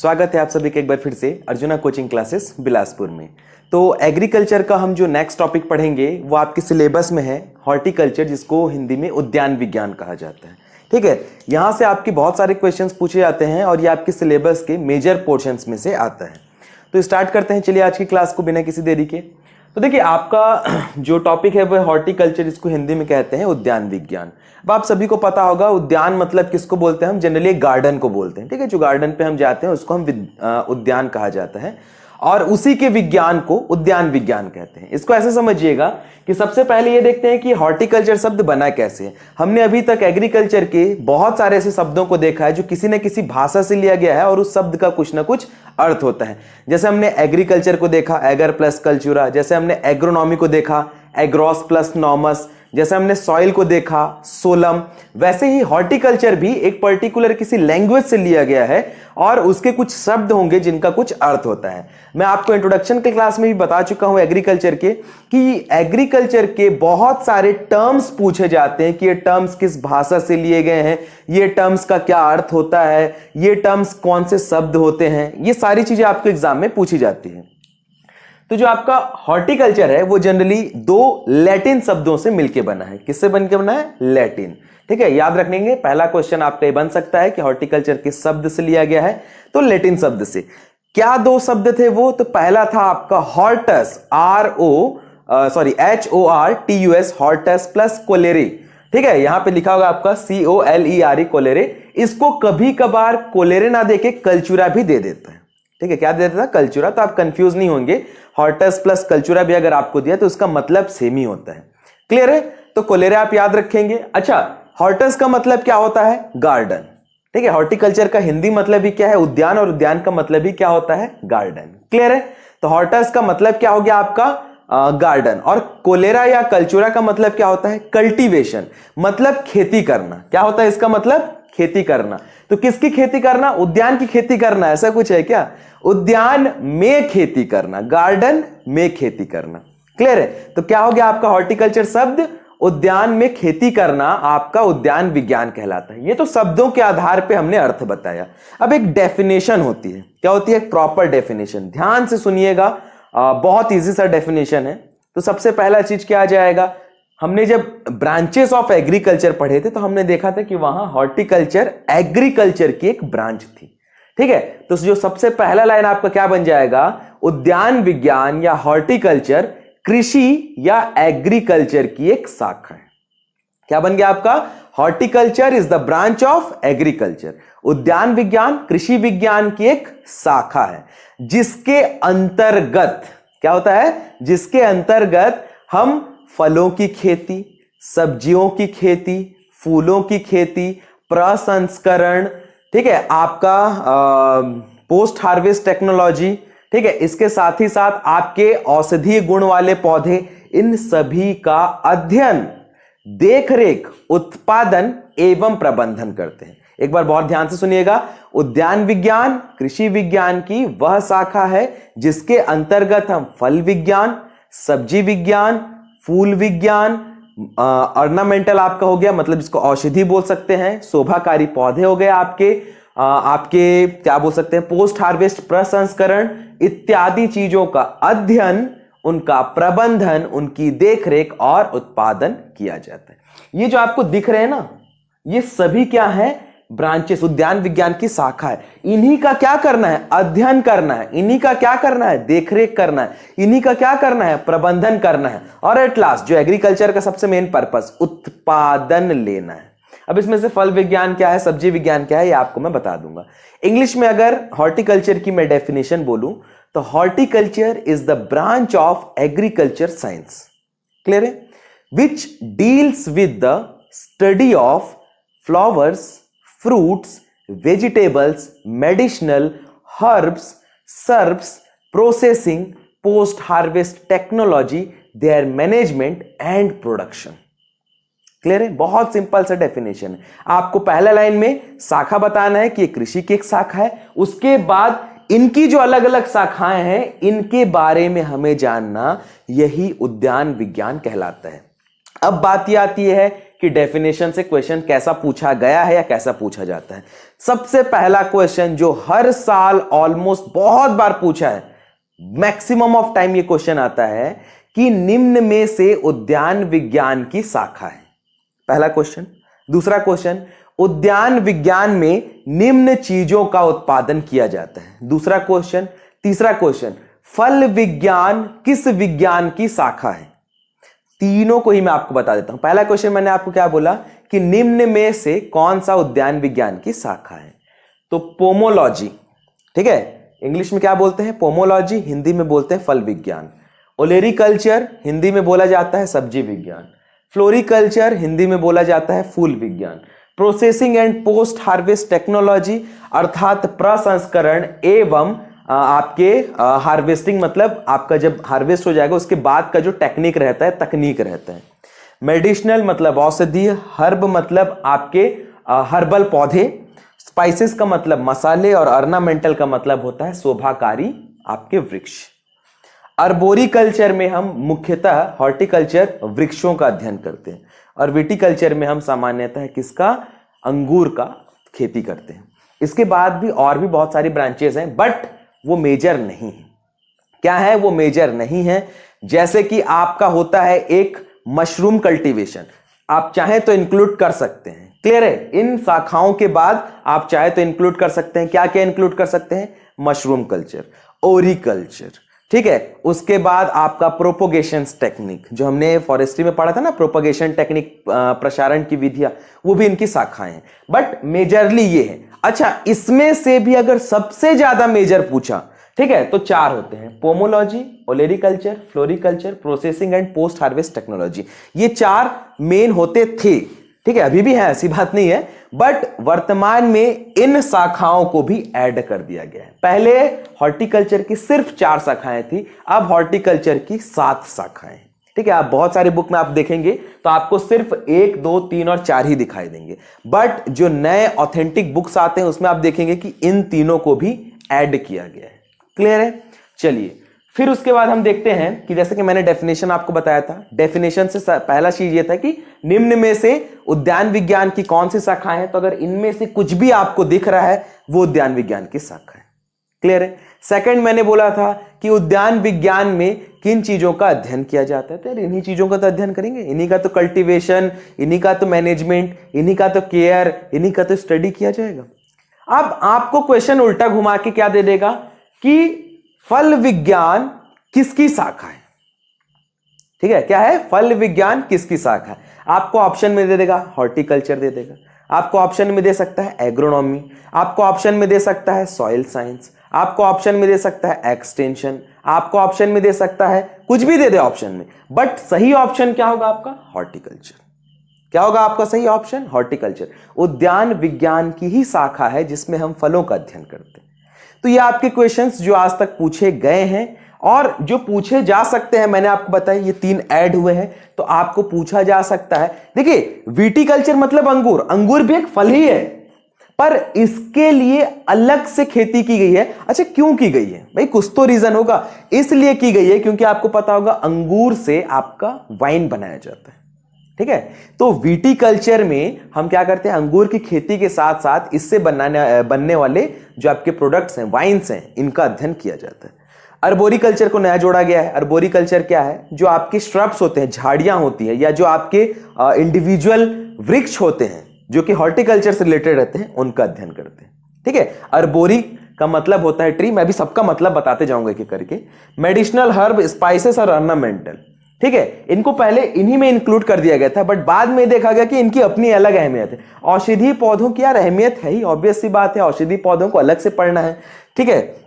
स्वागत है आप सभी का एक बार फिर से अर्जुना कोचिंग क्लासेस बिलासपुर में। तो एग्रीकल्चर का हम जो नेक्स्ट टॉपिक पढ़ेंगे वो आपके सिलेबस में है हॉर्टिकल्चर, जिसको हिंदी में उद्यान विज्ञान कहा जाता है। ठीक है, यहाँ से आपके बहुत सारे क्वेश्चंस पूछे जाते हैं और ये आपके सिलेबस के मेजर पोर्शंस में से आता है। तो स्टार्ट करते हैं, चलिए आज की क्लास को बिना किसी देरी के। तो देखिए, आपका जो टॉपिक है वो हॉर्टिकल्चर, जिसको हिंदी में कहते हैं उद्यान विज्ञान। अब आप सभी को पता होगा उद्यान मतलब किसको बोलते हैं, हम जनरली गार्डन को बोलते हैं। ठीक है, जो गार्डन पे हम जाते हैं उसको हम उद्यान कहा जाता है और उसी के विज्ञान को उद्यान विज्ञान कहते हैं। इसको ऐसे समझिएगा कि सबसे पहले ये देखते हैं कि हॉर्टिकल्चर शब्द बना कैसे है। हमने अभी तक एग्रीकल्चर के बहुत सारे ऐसे शब्दों को देखा है जो किसी न किसी भाषा से लिया गया है और उस शब्द का कुछ ना कुछ अर्थ होता है। जैसे हमने एग्रीकल्चर को देखा एगर प्लस कल्चुरा, जैसे हमने एग्रोनॉमी को देखा एग्रोस प्लस नॉमस, जैसे हमने सॉइल को देखा सोलम, वैसे ही हॉर्टिकल्चर भी एक पर्टिकुलर किसी लैंग्वेज से लिया गया है और उसके कुछ शब्द होंगे जिनका कुछ अर्थ होता है। मैं आपको इंट्रोडक्शन के क्लास में भी बता चुका हूं एग्रीकल्चर के कि एग्रीकल्चर के बहुत सारे टर्म्स पूछे जाते हैं कि ये टर्म्स किस भाषा से लिए गए हैं, ये टर्म्स का क्या अर्थ होता है, ये टर्म्स कौन से शब्द होते हैं, ये सारी चीजें आपको एग्जाम में पूछी जाती है। तो जो आपका हॉर्टिकल्चर है वो जनरली दो लैटिन शब्दों से मिलकर बना है। किससे बनकर बना है? लैटिन। ठीक है, याद रखेंगे, पहला क्वेश्चन आपका ये बन सकता है कि हॉर्टिकल्चर किस शब्द से लिया गया है, तो लैटिन शब्द से। क्या दो शब्द थे वो? तो पहला था आपका hortus, HORTUS, hortus plus colere. ठीक है, यहां पे लिखा होगा आपका COLERE, कोलेरे। इसको कभी कभार कोलेरे ना देके कल्चुरा भी दे देता है। ठीक है, क्या दे देता है? कल्चुरा। तो आप कंफ्यूज नहीं होंगे, हॉर्टस प्लस कल्चुरा भी अगर आपको दिया तो उसका मतलब सेम ही होता है। क्लियर है? तो कोलेरा आप याद रखेंगे। अच्छा, हॉर्टस का मतलब क्या होता है? गार्डन। ठीक है, हॉर्टिकल्चर का हिंदी मतलब भी क्या है? उद्यान, और उद्यान का मतलब भी क्या होता है? गार्डन। क्लियर है? तो हॉर्टस का मतलब क्या हो गया आपका? गार्डन। और कोलेरा या कल्चुरा का मतलब क्या होता है? कल्टीवेशन, मतलब खेती करना। क्या होता है इसका मतलब? खेती करना। तो किसकी खेती करना? उद्यान की खेती करना। ऐसा कुछ है क्या? उद्यान में खेती करना, गार्डन में खेती करना। क्लियर है? तो क्या हो गया आपका हॉर्टिकल्चर शब्द? उद्यान में खेती करना आपका उद्यान विज्ञान कहलाता है। ये तो शब्दों के आधार पे हमने अर्थ बताया। अब एक डेफिनेशन होती है। क्या होती है? एक प्रॉपर डेफिनेशन। ध्यान से सुनिएगा, बहुत इजी सा डेफिनेशन है। तो सबसे पहला चीज क्या आ जाएगा? हमने जब ब्रांचेस ऑफ एग्रीकल्चर पढ़े थे तो हमने देखा था कि वहां हॉर्टिकल्चर एग्रीकल्चर की एक ब्रांच थी। ठीक है, तो जो सबसे पहला लाइन आपका क्या बन जाएगा? उद्यान विज्ञान या हॉर्टिकल्चर कृषि या एग्रीकल्चर की एक शाखा है। क्या बन गया आपका? Horticulture is the branch of agriculture. उद्यान विज्ञान कृषि विज्ञान की एक शाखा है जिसके अंतर्गत क्या होता है? जिसके अंतर्गत हम फलों की खेती, सब्जियों की खेती, फूलों की खेती, प्रसंस्करण, ठीक है, आपका पोस्ट हार्वेस्ट टेक्नोलॉजी, ठीक है, इसके साथ ही साथ आपके औषधीय गुण वाले पौधे, इन सभी का अध्ययन, देखरेख, उत्पादन एवं प्रबंधन करते हैं। एक बार बहुत ध्यान से सुनिएगा, उद्यान विज्ञान कृषि विज्ञान की वह शाखा है जिसके अंतर्गत हम फल विज्ञान, सब्जी विज्ञान, फूल विज्ञान, ऑर्नामेंटल आपका हो गया, मतलब इसको औषधि बोल सकते हैं, शोभाकारी पौधे हो गए आपके क्या बोल सकते हैं? पोस्ट हार्वेस्ट प्रसंस्करण इत्यादि चीजों का अध्ययन, उनका प्रबंधन, उनकी देखरेख और उत्पादन किया जाता है। ये जो आपको दिख रहे हैं ना, ये सभी क्या है? ब्रांचेस, उद्यान विज्ञान की शाखा है। इन्हीं का क्या करना है? अध्ययन करना है। इन्हीं का क्या करना है? देखरेख करना है। इन्हीं का क्या करना है? प्रबंधन करना है। और एट लास्ट जो एग्रीकल्चर का सबसे मेन पर्पस, उत्पादन लेना है। अब इसमें से फल विज्ञान क्या है, सब्जी विज्ञान क्या है, ये आपको मैं बता दूंगा। इंग्लिश में अगर हॉर्टिकल्चर की मैं डेफिनेशन बोलूं तो horticulture is the branch of agriculture science, clear है, which deals with the study of flowers, fruits, vegetables, medicinal, herbs, shrubs, processing, post-harvest technology, their management and production. Clear है? बहुत simple सा definition है। आपको पहला line में शाखा बताना है कि ये कृषि की एक शाखा है, उसके बाद इनकी जो अलग अलग शाखाएं हैं इनके बारे में हमें जानना, यही उद्यान विज्ञान कहलाता है। अब बात यह आती है कि डेफिनेशन से क्वेश्चन कैसा पूछा गया है या कैसा पूछा जाता है। सबसे पहला क्वेश्चन जो हर साल ऑलमोस्ट बहुत बार पूछा है, मैक्सिमम ऑफ टाइम ये क्वेश्चन आता है कि निम्न में से उद्यान विज्ञान की शाखा है, पहला क्वेश्चन। दूसरा क्वेश्चन, उद्यान विज्ञान में निम्न चीजों का उत्पादन किया जाता है, दूसरा क्वेश्चन। तीसरा क्वेश्चन, फल विज्ञान किस विज्ञान की शाखा है। तीनों को ही मैं आपको बता देता हूं। पहला क्वेश्चन मैंने आपको क्या बोला कि निम्न में से कौन सा उद्यान विज्ञान की शाखा है, तो पोमोलॉजी, ठीक है, इंग्लिश में क्या बोलते हैं पोमोलॉजी, हिंदी में बोलते हैं फल विज्ञान। ओलेरिकल्चर हिंदी में बोला जाता है सब्जी विज्ञान। फ्लोरिकल्चर हिंदी में बोला जाता है फूल विज्ञान। Processing and post harvest technology अर्थात प्रसंस्करण एवं आपके हार्वेस्टिंग, मतलब आपका जब हार्वेस्ट हो जाएगा उसके बाद का जो टेक्निक रहता है, तकनीक रहता है। मेडिसिनल मतलब औषधीय, हर्ब मतलब आपके हर्बल पौधे, स्पाइसेस का मतलब मसाले, और ऑर्नामेंटल का मतलब होता है शोभाकारी आपके वृक्ष। अर्बोरिकल्चर में हम मुख्यतः हॉर्टिकल्चर वृक्षों का अध्ययन करते हैं, और विटिकल्चर में हम सामान्यतः किसका, अंगूर का खेती करते हैं। इसके बाद भी और भी बहुत सारी ब्रांचेस हैं, बट वो मेजर नहीं है। क्या है वो मेजर नहीं है। जैसे कि आपका होता है एक मशरूम कल्टीवेशन, आप चाहें तो इंक्लूड कर सकते हैं, क्लियर है। इन शाखाओं के बाद आप चाहे तो इंक्लूड कर सकते हैं, क्या क्या इंक्लूड कर सकते हैं, मशरूम कल्चर, ओरिकल्चर, ठीक है। उसके बाद आपका प्रोपोगेशन टेक्निक, जो हमने फॉरेस्ट्री में पढ़ा था ना, प्रोपोगेशन टेक्निक, प्रसारण की विधियां, वो भी इनकी शाखाएं हैं, बट मेजरली ये है। अच्छा, इसमें से भी अगर सबसे ज्यादा मेजर पूछा, ठीक है, तो चार होते हैं, pomology, olericulture, floriculture, processing and post harvest technology. ये चार मेन होते थे, ठीक है, अभी भी है, ऐसी बात नहीं है, बट वर्तमान में इन शाखाओं को भी ऐड कर दिया गया है। पहले हॉर्टिकल्चर की सिर्फ 4 शाखाएं थी, अब हॉर्टिकल्चर की 7 शाखाएं, ठीक है। आप बहुत सारे बुक में आप देखेंगे तो आपको सिर्फ 1, 2, 3 और 4 ही दिखाई देंगे, बट जो नए ऑथेंटिक बुक्स आते हैं उसमें आप देखेंगे कि इन तीनों को भी ऐड किया गया है, क्लियर है। चलिए, फिर उसके बाद हम देखते हैं कि जैसे कि मैंने डेफिनेशन आपको बताया था, डेफिनेशन से पहला चीज ये था कि निम्न में से उद्यान विज्ञान की कौन सी शाखाएं हैं, तो अगर इनमें से कुछ भी आपको दिख रहा है वो उद्यान विज्ञान की शाखा है, क्लियर है। सेकंड मैंने बोला था कि उद्यान विज्ञान में किन चीजों का अध्ययन किया जाता है, तो इन्हीं चीजों का तो अध्ययन करेंगे, इन्हीं का तो कल्टीवेशन, इन्हीं का तो मैनेजमेंट, इन्हीं का तो केयर, इन्हीं का तो स्टडी किया जाएगा। अब आपको क्वेश्चन उल्टा घुमा के क्या दे देगा कि फल विज्ञान किसकी शाखा है, ठीक है, क्या है, फल विज्ञान किसकी शाखा है। आपको ऑप्शन में दे देगा हॉर्टिकल्चर दे देगा, आपको ऑप्शन में दे सकता है एग्रोनॉमी, आपको ऑप्शन में दे सकता है सॉइल साइंस, आपको ऑप्शन में दे सकता है एक्सटेंशन, आपको ऑप्शन में दे सकता है कुछ भी दे दे ऑप्शन में, बट सही ऑप्शन क्या होगा आपका, हॉर्टिकल्चर। क्या होगा आपका सही ऑप्शन, हॉर्टिकल्चर। उद्यान विज्ञान की ही शाखा है जिसमें हम फलों का अध्ययन करते हैं। तो ये आपके क्वेश्चंस जो आज तक पूछे गए हैं और जो पूछे जा सकते हैं, मैंने आपको बताया ये 3 ऐड हुए हैं, तो आपको पूछा जा सकता है। देखिए, विटिकल्चर मतलब अंगूर, अंगूर भी एक फल ही है, पर इसके लिए अलग से खेती की गई है। अच्छा, क्यों की गई है भाई, कुछ तो रीजन होगा। इसलिए की गई है क्योंकि आपको पता होगा अंगूर से आपका वाइन बनाया जाता है, ठीक है। तो विटिकल्चर में हम क्या करते हैं, अंगूर की खेती के साथ साथ इससे बनने वाले जो आपके प्रोडक्ट्स हैं, वाइन्स हैं, इनका अध्ययन किया जाता है। अर्बोरिकल्चर को नया जोड़ा गया है। अर्बोरिकल्चर क्या है, जो आपके श्रब्स होते हैं, झाड़ियां होती हैं, या जो आपके इंडिविजुअल वृक्ष होते हैं जो कि हॉर्टिकल्चर से रिलेटेड रहते हैं, उनका अध्ययन करते हैं, ठीक है। अर्बोरी का मतलब होता है ट्री, मैं भी सबका मतलब बताते जाऊंगा एक करके। मेडिसिनल, हर्ब, स्पाइसेस और ऑर्नामेंटल, ठीक है, इनको पहले इन्हीं में इंक्लूड कर दिया गया था, बट बाद में देखा गया कि इनकी अपनी अलग अहमियत है। औषधीय पौधों की यार अहमियत है ही, ऑब्वियस सी बात है, औषधीय पौधों को अलग से पढ़ना है, ठीक है।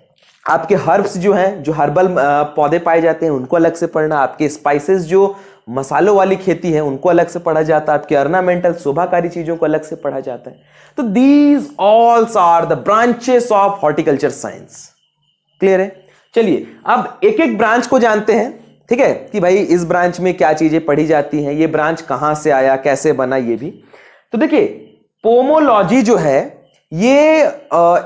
आपके हर्ब्स जो हैं, जो हर्बल पौधे पाए जाते हैं, उनको अलग से पढ़ना। आपके स्पाइसेस जो मसालों वाली खेती है, उनको अलग से पढ़ा जाता है। आपके ऑर्नामेंटल, शोभाकारी चीजों को अलग से पढ़ा जाता है। तो these alls are the branches of horticulture science, clear है। चलिए, अब एक एक ब्रांच को जानते हैं, ठीक है, कि भाई इस ब्रांच में क्या चीजें पढ़ी जाती हैं, ये ब्रांच कहां से आया, कैसे बना, ये भी। तो देखिए, पोमोलॉजी जो है ये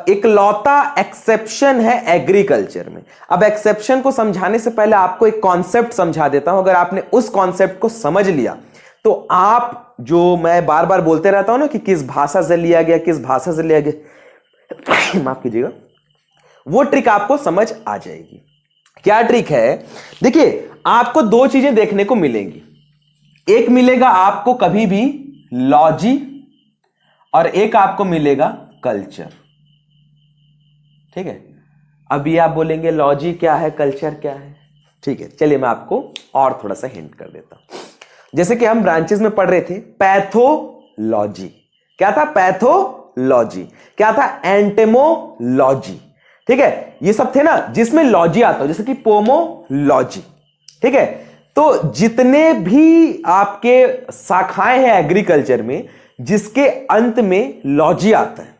एक लौता एक्सेप्शन है एग्रीकल्चर में। अब एक्सेप्शन को समझाने से पहले आपको एक कॉन्सेप्ट समझा देता हूं। अगर आपने उस कॉन्सेप्ट को समझ लिया तो आप जो मैं बार बार बोलते रहता हूं ना कि किस भाषा से लिया गया, किस भाषा से लिया गया, माफ कीजिएगा, वो ट्रिक आपको समझ आ जाएगी। क्या ट्रिक है? देखिए, आपको दो चीजें देखने को मिलेंगी। एक मिलेगा आपको कभी भी लॉजी और एक आपको मिलेगा कल्चर। ठीक है, अभी आप बोलेंगे लॉजी क्या है, कल्चर क्या है? ठीक है, चलिए मैं आपको और थोड़ा सा हिंट कर देता हूं। जैसे कि हम ब्रांचेस में पढ़ रहे थे, पैथोलॉजी क्या था, पैथोलॉजी क्या था, एंटेमोलॉजी। ठीक है, ये सब थे ना जिसमें लॉजी आता है, जैसे कि पोमोलॉजी। ठीक है, तो जितने भी आपके शाखाएं हैं एग्रीकल्चर में जिसके अंत में लॉजी आता है,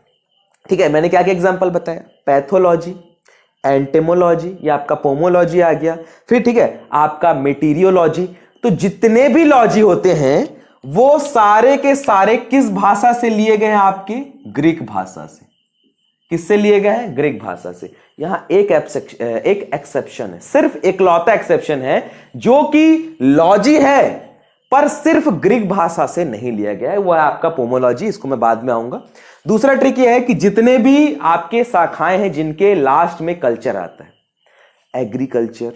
ठीक है, मैंने क्या क्या एग्जांपल बताया, पैथोलॉजी, एंटेमोलॉजी, ये आपका पोमोलॉजी आ गया, फिर ठीक है आपका मेटीरियोलॉजी। तो जितने भी लॉजी होते हैं वो सारे के सारे किस भाषा से लिए गए हैं, आपके ग्रीक भाषा से। किससे लिए गए हैं? ग्रीक भाषा से। यहां एक एक्सेप्शन है, सिर्फ इकलौता एक्सेप्शन है, जो कि लॉजी है पर सिर्फ ग्रीक भाषा से नहीं लिया गया है, वो है आपका पोमोलॉजी। इसको मैं बाद में आऊंगा। दूसरा ट्रिक यह है कि जितने भी आपके शाखाएं हैं जिनके लास्ट में कल्चर आता है, agriculture,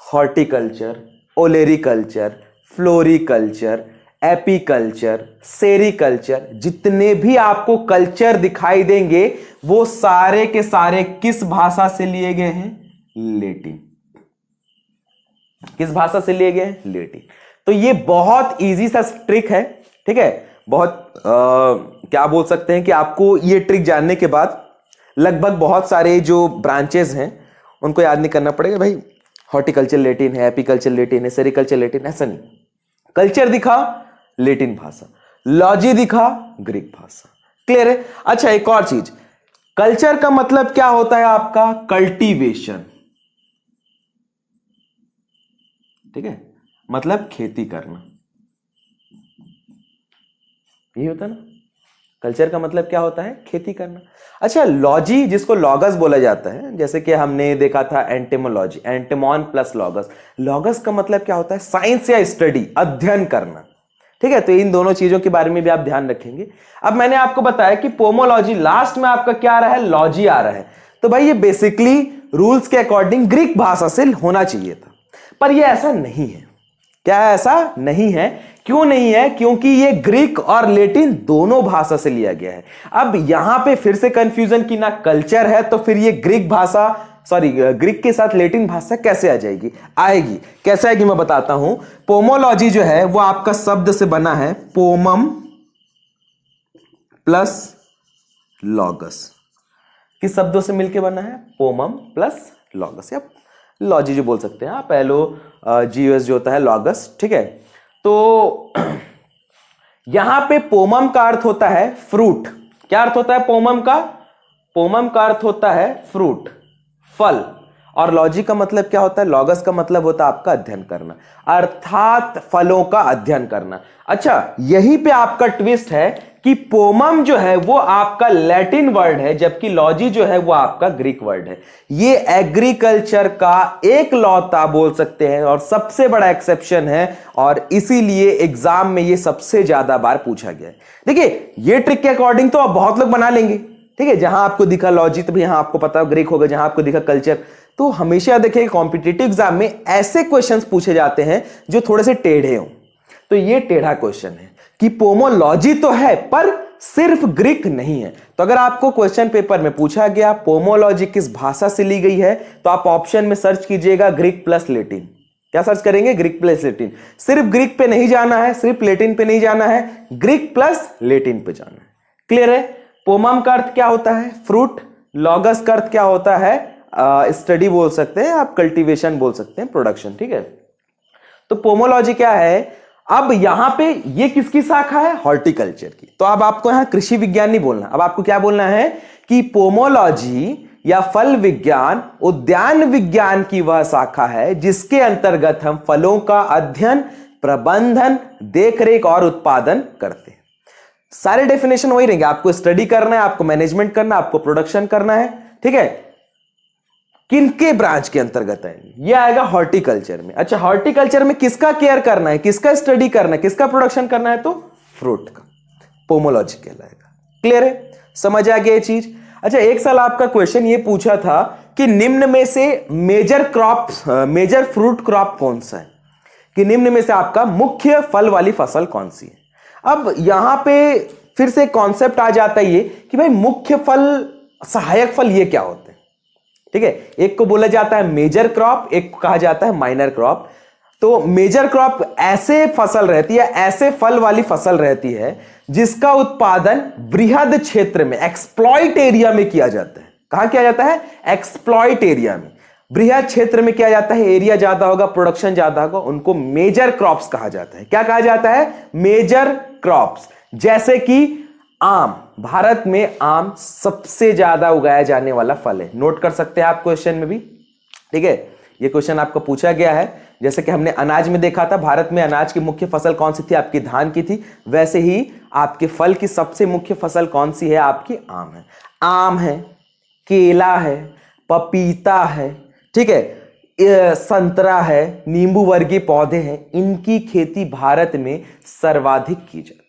horticulture, olericulture, floriculture, apiculture, sericulture, जितने भी आपको कल्चर दिखाई देंगे वो सारे के सारे किस भाषा से लिए गए हैं? लेटिन। किस भाषा से लिए गए हैं? लेटिन। तो ये बहुत इजी सा ट्रिक है। ठीक है, बहुत क्या बोल सकते हैं कि आपको ये ट्रिक जानने के बाद लगभग बहुत सारे जो ब्रांचेस हैं उनको याद नहीं करना पड़ेगा। भाई हॉर्टिकल्चर लेटिन है, एपीकल्चर लेटिन है, सेरिकल्चर लेटिन, ऐसा नहीं। कल्चर दिखा लेटिन भाषा, लॉजी दिखा ग्रीक भाषा। क्लियर है? अच्छा, एक और चीज, कल्चर का मतलब क्या होता है आपका? कल्टीवेशन। ठीक है, मतलब खेती करना, यही होता है ना। कल्चर का मतलब क्या होता है? खेती करना। अच्छा, लॉजी जिसको लॉगस बोला जाता है, जैसे कि हमने देखा था एंटेमोलॉजी, एंटेमॉन प्लस लॉगस। लॉगस का मतलब क्या होता है? साइंस या स्टडी, अध्ययन करना। ठीक है, तो इन दोनों चीजों के बारे में भी आप ध्यान रखेंगे। अब मैंने आपको बताया कि पोमोलॉजी लास्ट में आपका क्या आ रहा है? लॉजी आ रहा है। तो भाई ये बेसिकली रूल्स के अकॉर्डिंग ग्रीक भाषा से होना चाहिए था, पर ये ऐसा नहीं है। क्या है? ऐसा नहीं है। क्यों नहीं है? क्योंकि ये ग्रीक और लेटिन दोनों भाषा से लिया गया है। अब यहां पे फिर से कंफ्यूजन की ना कल्चर है तो फिर ये ग्रीक भाषा, सॉरी ग्रीक के साथ लेटिन भाषा कैसे आ जाएगी? आएगी। कैसे आएगी मैं बताता हूं। पोमोलॉजी जो है वो आपका शब्द से बना है, पोमम प्लस लॉगस। किस शब्दों से मिलकर बना है? पोमम प्लस लॉगस, या लॉजी जो बोल सकते हैं आप, LOGUS जो होता है लॉगस। ठीक है, तो यहां पे पोमम का अर्थ होता है फ्रूट। क्या अर्थ होता है पोमम का? पोमम का अर्थ होता है फ्रूट, फल। और लॉजी का मतलब क्या होता है? लॉगस का मतलब होता है आपका अध्ययन करना, अर्थात फलों का अध्ययन करना। अच्छा, यहीं पे आपका ट्विस्ट है कि पोमम जो है वो आपका लैटिन वर्ड है, जबकि लॉजी जो है वो आपका ग्रीक वर्ड है। ये एग्रीकल्चर का एक लौता बोल सकते हैं और सबसे बड़ा एक्सेप्शन है, और इसीलिए एग्जाम में ये सबसे ज्यादा बार पूछा गया है। देखिए, ये ट्रिक के अकॉर्डिंग तो आप बहुत लोग बना लेंगे। ठीक है, जहां आपको दिखा लॉजी तो यहां आपको पता ग्रीक होगा, जहां आपको दिखा कल्चर। तो हमेशा देखिए कॉम्पिटिटिव एग्जाम में ऐसे क्वेश्चंस पूछे जाते हैं जो थोड़े से टेढ़े हों। तो ये टेढ़ा क्वेश्चन है कि पोमोलॉजी तो है पर सिर्फ ग्रीक नहीं है। तो अगर आपको क्वेश्चन पेपर में पूछा गया पोमोलॉजी किस भाषा से ली गई है, तो आप ऑप्शन में सर्च कीजिएगा ग्रीक प्लस लेटिन। क्या सर्च करेंगे? Greek plus Latin. सिर्फ ग्रीक पे नहीं जाना है, सिर्फ लेटिन पे नहीं जाना है, ग्रीक प्लस लेटिन पे जाना है। क्लियर है? पोमम का अर्थ क्या होता है? फ्रूट। लॉगस का अर्थ क्या होता है? स्टडी बोल सकते हैं आप, कल्टीवेशन बोल सकते हैं, प्रोडक्शन। ठीक है, तो पोमोलॉजी क्या है? अब यहां पे ये किसकी शाखा है? हॉर्टिकल्चर की। तो अब आपको यहां कृषि विज्ञान नहीं बोलना, अब आपको क्या बोलना है कि पोमोलॉजी या फल विज्ञान उद्यान विज्ञान की वह शाखा है जिसके अंतर्गत हम फलों का अध्ययन, प्रबंधन, देखरेख और उत्पादन करते हैं। सारे डेफिनेशन वही रहेंगे। आपको स्टडी करना है, आपको मैनेजमेंट करना है, आपको प्रोडक्शन करना है। ठीक है, किनके ब्रांच के अंतर्गत है? ये आएगा हॉर्टिकल्चर में। अच्छा, हॉर्टिकल्चर में किसका केयर करना है, किसका स्टडी करना है, किसका प्रोडक्शन करना है? तो फ्रूट का, पोमोलॉजी कहलाएगा। क्लियर है, समझ आ गया ये चीज। अच्छा, एक साल आपका क्वेश्चन ये पूछा था कि निम्न में से मेजर फ्रूट क्रॉप कौन सा है, कि निम्न में से आपका मुख्य फल वाली फसल कौन सी है। अब यहां पे फिर से कॉन्सेप्ट आ जाता है ये कि भाई मुख्य फल, सहायक फल ये क्या होते हैं। ठीक है, एक को बोला जाता है मेजर क्रॉप, एक को कहा जाता है माइनर क्रॉप। तो मेजर क्रॉप ऐसे फसल रहती है, ऐसे फल वाली फसल रहती है जिसका उत्पादन बृहद क्षेत्र में, एक्सप्लॉइट एरिया में किया जाता है। कहां किया जाता है? एक्सप्लॉइट एरिया में, बृहद क्षेत्र में किया जाता है। एरिया ज्यादा होगा, प्रोडक्शन ज्यादा होगा, उनको मेजर क्रॉप्स कहा जाता है। क्या कहा जाता है? Major crops. जैसे कि आम, भारत में आम सबसे ज्यादा उगाया जाने वाला फल है। नोट कर सकते हैं आप क्वेश्चन में भी। ठीक है, ये क्वेश्चन आपको पूछा गया है। जैसे कि हमने अनाज में देखा था, भारत में अनाज की मुख्य फसल कौन सी थी? आपकी धान की थी। वैसे ही आपके फल की सबसे मुख्य फसल कौन सी है? आपकी आम है। आम है, केला है, पपीता है, ठीक है, संतरा है, नींबू वर्गीय पौधे हैं। इनकी खेती भारत में सर्वाधिक की जाती है।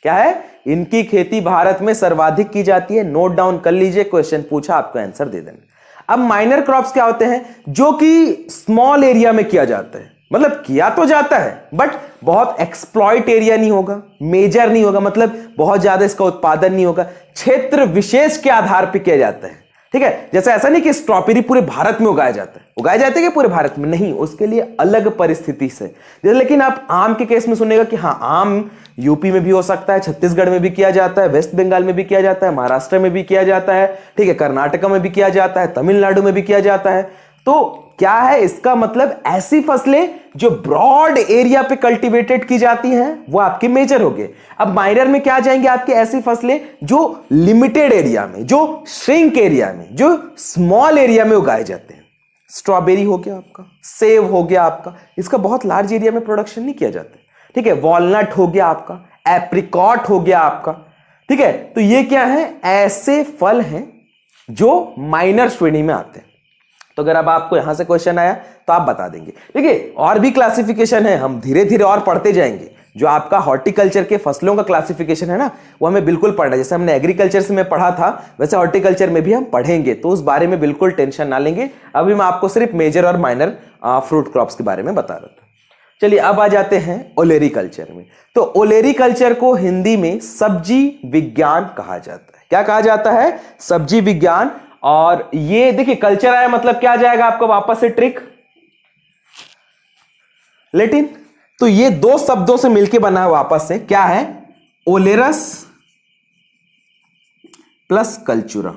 क्या है? इनकी खेती भारत में सर्वाधिक की जाती है। नोट डाउन कर लीजिए, क्वेश्चन पूछा, आपको आंसर दे देना। अब माइनर क्रॉप्स क्या होते हैं? जो कि स्मॉल एरिया में किया जाता है, मतलब किया तो जाता है बट बहुत एक्सप्लॉइट एरिया नहीं होगा, मेजर नहीं होगा, मतलब बहुत ज्यादा इसका उत्पादन नहीं होगा, क्षेत्र विशेष के आधार पर किया जाता है। ठीक है, जैसे ऐसा नहीं कि स्ट्रॉबेरी पूरे भारत में उगाया जाता है, उगाया जाता है कि पूरे भारत में नहीं, उसके लिए अलग परिस्थिति से। लेकिन आप आम के केस में सुनेगा कि हाँ, आम यूपी में भी हो सकता है, छत्तीसगढ़ में भी किया जाता है, वेस्ट बंगाल में भी किया जाता है, महाराष्ट्र में भी किया जाता है, ठीक है, कर्नाटक में भी किया जाता है, तमिलनाडु में भी किया जाता है। तो क्या है इसका मतलब? ऐसी फसलें जो ब्रॉड एरिया पे कल्टीवेटेड की जाती हैं वो आपके मेजर हो गए। अब माइनर में क्या जाएंगे? आपके ऐसी फसलें जो लिमिटेड एरिया में, जो श्रिंक एरिया में, जो स्मॉल एरिया में उगाए जाते हैं। स्ट्रॉबेरी हो गया आपका, सेब हो गया आपका, इसका बहुत लार्ज एरिया में प्रोडक्शन नहीं किया जाता। ठीक है, वॉलनट हो गया आपका, एप्रिकॉट हो गया आपका। ठीक है, तो ये क्या है? ऐसे फल हैं जो माइनर श्रेणी में आते हैं। तो अगर अब आपको यहां से क्वेश्चन आया तो आप बता देंगे। देखिए, और भी क्लासिफिकेशन है, हम धीरे धीरे और पढ़ते जाएंगे। जो आपका हॉर्टिकल्चर के फसलों का क्लासिफिकेशन है ना, वो हमें बिल्कुल पढ़ना है। जैसे हमने एग्रीकल्चर से में पढ़ा था, वैसे हॉर्टिकल्चर में भी हम पढ़ेंगे, तो उस बारे में बिल्कुल टेंशन ना लेंगे। अभी मैं आपको सिर्फ मेजर और माइनर फ्रूट क्रॉप्स के बारे में बता रहा था। चलिए अब आ जाते हैं ओलेरीकल्चर में। तो ओलेरीकल्चर को हिंदी में सब्जी विज्ञान कहा जाता है। क्या कहा जाता है? सब्जी विज्ञान। और ये देखिए, कल्चर आया मतलब क्या आ जाएगा आपको वापस से? Trick, Latin. तो ये दो शब्दों से मिलकर बना है वापस से। क्या है? ओलेरस प्लस कल्चुरा।